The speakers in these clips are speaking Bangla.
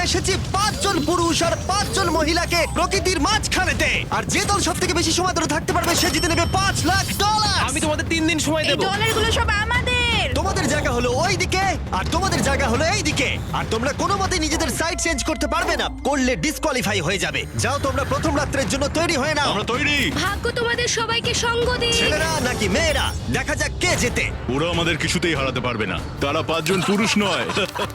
এসেছি 5 জন পুরুষ আর 5 জন মহিলাকে প্রকৃতির মাঝখানেতে, আর যে দল সব থেকে বেশি সময় ধরে থাকতে পারবে সে জিতে নেবে $5,00,000। আমি তোমাদের 3 দিন সময় এই দেবো। ডলারগুলো সব আমাদের। তোমাদের জায়গা হলো ওই দিকে আর তোমাদের জায়গা হলো এই দিকে, আর তোমরা কোনো মতে নিজেদের সাইড চেঞ্জ করতে পারবে না, করলে ডিসকোয়ালিফাই হয়ে যাবে। যাও তোমরা প্রথম রাত্রের জন্য তৈরি হয়ে নাও। আমরা তৈরি। ভাগ্য তোমাদের সবাইকে সঙ্গ দিক। ছেলেরা নাকি মেয়েরা, দেখা যাক কে জেতে। ওরা আমাদের কিছুতেই হারাতে পারবে না, তারা 5 জন পুরুষ নয়।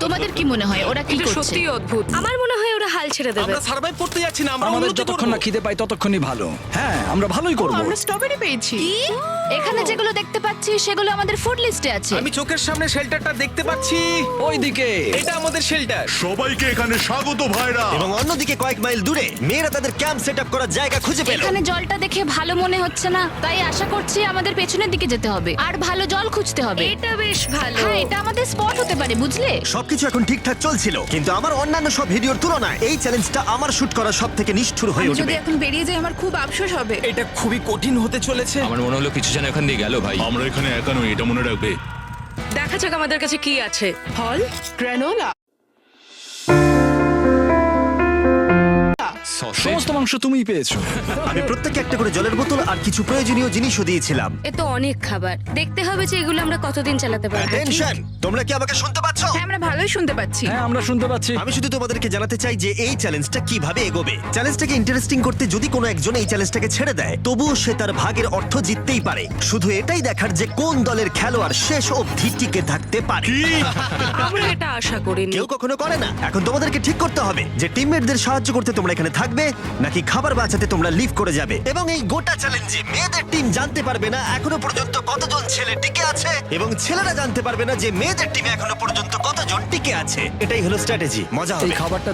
তোমাদের কি মনে হয় ওরা কি এটা করছে? সত্যি অদ্ভুত। আমার মনে হয় ওরা হাল ছেড়ে দেবে। আমরা সার্ভাইভ করতে যাচ্ছি না, আমরা আমাদের উন্নতি যতক্ষণ না করব। খিদে পাই ততক্ষণই ভালো। হ্যাঁ, আমরা ভালোই করব। আমরা স্ট্রবেরি পেয়েছি। কি? এখানে যেগুলো দেখতে পাচ্ছি সেগুলো আমাদের ফুড লিস্টে আছে। আমি চোখের সামনে শেল্টারটা দেখতে পাচ্ছি। ওইদিকে এটা আমাদের শেল্টার। সবাইকে এখানে স্বাগত ভাইরা। এবং অন্যদিকে কয়েক মাইল দূরে মেয়েরা তাদের ক্যাম্প সেট আপ করার জায়গা খুঁজে পেল। এখানে জলটা দেখে ভালো মনে হচ্ছে না, তাই আশা করছি আমাদের পেছনের দিকে যেতে হবে আর ভালো জল খুঁজতে হবে। এটা বেশ ভালো। হ্যাঁ, এটা আমাদের স্পট হতে পারে, বুঝলে? সবকিছু এখন ঠিকঠাক চলছিল, কিন্তু আমার অন্যান্য সব ভিডিওর তুলনায় এই চ্যালেঞ্জটা আমার শুট করা সব থেকে নিষ্ঠুর হয়ে আমি যদি উঠবে। এখন বেরিয়ে যাই আমার খুব আফসোস হবে। এটা খুবই কঠিন হতে চলেছে। আমার মনে হলো কিছু যেন এখান দিয়ে গেল ভাই। আমরা এখানে একা নই, এটা মনে রাখবে। দেখা যাক আমাদের কাছে কি আছে। ফল, গ্রানোলা। সমস্ত মাংস তুমিই পেয়েছো। আমি প্রত্যেককে একটা করে জলের বোতল আর কিছু প্রয়োজনীয় জিনিসও দিয়েছিলাম। এ তো অনেক খাবার। দেখতে হবে যে এগুলো আমরা কতদিন চালাতে পারবো। টেনশন, তোমরা কি আমাকে শুনতে পাচ্ছ? হ্যাঁ, আমরা ভালোই শুনতে পাচ্ছি। হ্যাঁ, আমরা শুনতে পাচ্ছি। আমি শুধু তোমাদেরকে জানাতে চাই যে এই চ্যালেঞ্জটা কিভাবে এগোবে। চ্যালেঞ্জটাকে ইন্টারেস্টিং করতে যদি কোনো একজন এই চ্যালেঞ্জটাকে ছেড়ে দেয়, তবুও সে তার ভাগের অর্থ জিততেই পারে। শুধু এটাই দেখার যে কোন দলের খেলোয়াড় শেষ অবধি টিকে থাকতে পারে। আমরা এটা আশা করিনি। কেউ কখনো করে না। এখন তোমাদেরকে ঠিক করতে হবে যে টিমমেটদের সাহায্য করতে তোমরা এখানে থাকবে নাকি খাবার বাঁচাতে তোমরা লিভ করে যাবে। এবং এই গোটা চ্যালেঞ্জে মেয়েদের টিম জানতে পারবে না এখনো পর্যন্ত কতজন ছেলে টিকে আছে, এবং ছেলেরা জানতে পারবে না যে মেয়েদের টিমে এখনো পর্যন্ত কতজন টিকে আছে। এটাই হলো স্ট্র্যাটেজি। মজা এই হবে। খাবারটা